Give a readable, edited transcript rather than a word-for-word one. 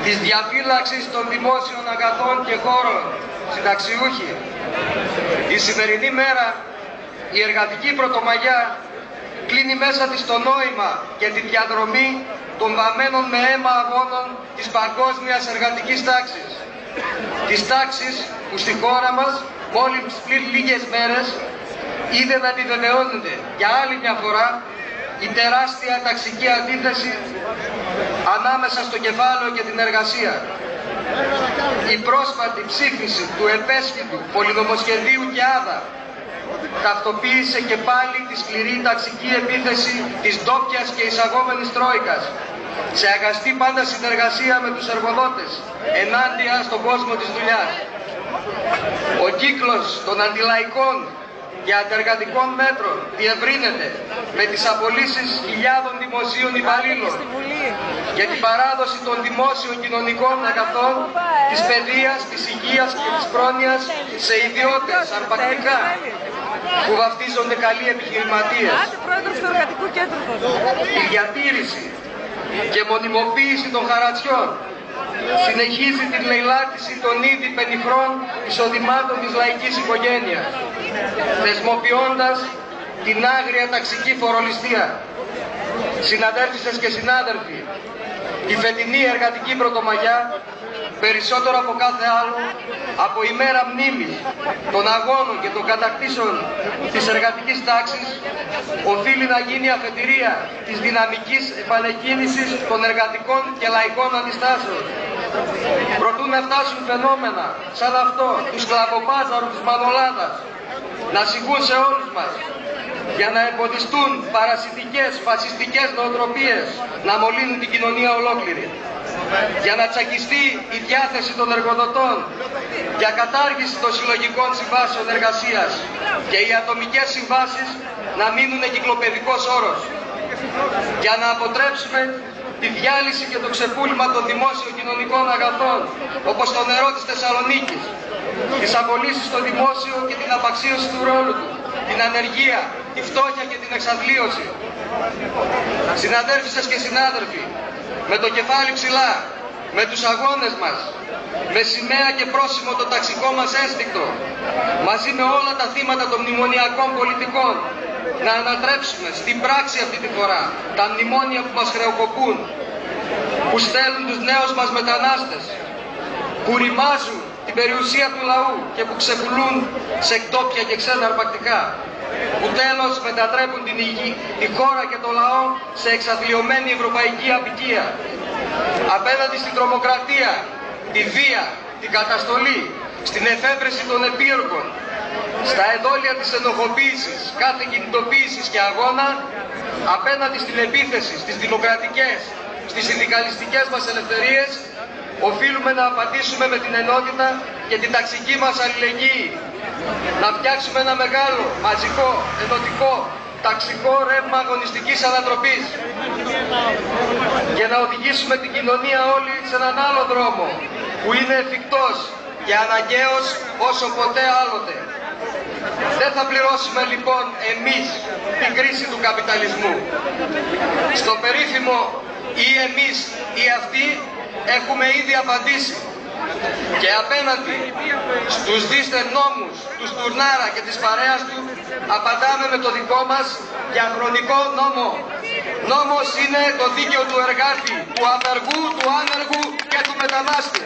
της διαφύλαξης των δημόσιων αγαθών και χώρων, συνταξιούχοι. Η σημερινή μέρα, η εργατική πρωτομαγιά κλείνει μέσα της το νόημα και τη διαδρομή των βαμμένων με αίμα αγώνων της παγκόσμιας εργατικής τάξης. Της τάξης που στη χώρα μας μόλις πριν λίγες μέρες είδε να επιβεβαιώνεται για άλλη μια φορά η τεράστια ταξική αντίθεση ανάμεσα στο κεφάλαιο και την εργασία. Η πρόσφατη ψήφιση του επέσχυτου πολυνομοσχεδίου ΚΙΑΔΑ ταυτοποίησε και πάλι τη σκληρή ταξική επίθεση της ντόπιας και εισαγόμενης Τρόικας σε αγαστή πάντα συνεργασία με τους εργοδότες ενάντια στον κόσμο της δουλειάς. Ο κύκλος των αντιλαϊκών και αντεργατικών μέτρων διευρύνεται με τις απολύσεις χιλιάδων δημοσίων υπαλλήλων και την παράδοση των δημόσιων κοινωνικών αγαθών, της παιδείας, της υγείας και της πρόνοιας σε ιδιώτες αρπακτικά που βαφτίζονται καλοί επιχειρηματίες. Η διατήρηση και μονιμοποίηση των χαρατσιών συνεχίζει την λαιλάτιση των ήδη πενιχρών εισοδημάτων της λαϊκής οικογένειας, θεσμοποιώντας την άγρια ταξική φορολιστία. Συναδέλφισες και συνάδελφοι, η φετινή εργατική πρωτομαγιά, περισσότερο από κάθε άλλο, από ημέρα μνήμης των αγώνων και των κατακτήσεων της εργατικής τάξης, οφείλει να γίνει αφετηρία της δυναμικής επανεκκίνησης των εργατικών και λαϊκών αντιστάσεων. Προτού να φτάσουν φαινόμενα σαν αυτό του σκλαβοπάζαρου της Μανολάδας να σιγούν σε όλους μας, για να εμποδιστούν παρασιτικές, φασιστικές νοοτροπίες να μολύνουν την κοινωνία ολόκληρη, για να τσακιστεί η διάθεση των εργοδοτών για κατάργηση των συλλογικών συμβάσεων εργασίας και οι ατομικές συμβάσεις να μείνουν εγκυκλοπαιδικός όρος, για να αποτρέψουμε τη διάλυση και το ξεπούλημα των δημόσιων κοινωνικών αγαθών, όπως το νερό της Θεσσαλονίκης, τις απολύσεις στο δημόσιο και την απαξίωση του ρόλου του, την ανεργία, τη φτώχεια και την εξαθλίωση. Συναδέλφισες και συνάδελφοι, με το κεφάλι ψηλά, με τους αγώνες μας, με σημαία και πρόσημο το ταξικό μας ένστικτο, μαζί με όλα τα θύματα των μνημονιακών πολιτικών, να ανατρέψουμε στην πράξη αυτή τη φορά τα μνημόνια που μας χρεοκοπούν, που στέλνουν τους νέους μας μετανάστες, που ρημάζουν την περιουσία του λαού και που ξεπουλούν σε εκτόπια και ξένα αρπακτικά, που τέλος μετατρέπουν τη χώρα και το λαό σε εξαθλιωμένη ευρωπαϊκή απικία. Απέναντι στην τρομοκρατία, τη βία, την καταστολή, στην εφεύρεση των επίεργων, στα εδόλια της ενοχοποίησης, κάθε κινητοποίησης και αγώνα, απέναντι στην επίθεση στις δημοκρατικές, στις συνδικαλιστικές μας ελευθερίες, οφείλουμε να απαντήσουμε με την ενότητα και την ταξική μας αλληλεγγύη. Να φτιάξουμε ένα μεγάλο, μαζικό, ενωτικό, ταξικό ρεύμα αγωνιστικής ανατροπής και να οδηγήσουμε την κοινωνία όλη σε έναν άλλο δρόμο που είναι εφικτός και αναγκαίος όσο ποτέ άλλοτε. Δεν θα πληρώσουμε λοιπόν εμείς την κρίση του καπιταλισμού. Στο περίφημο ή εμείς ή αυτοί έχουμε ήδη απαντήσει. Και απέναντι στους δίθεν νόμους, του Στουρνάρα και της παρέας του, απαντάμε με το δικό μας διαχρονικό νόμο. Νόμος είναι το δίκαιο του εργάτη, του απεργού, του άνεργου και του μετανάστη.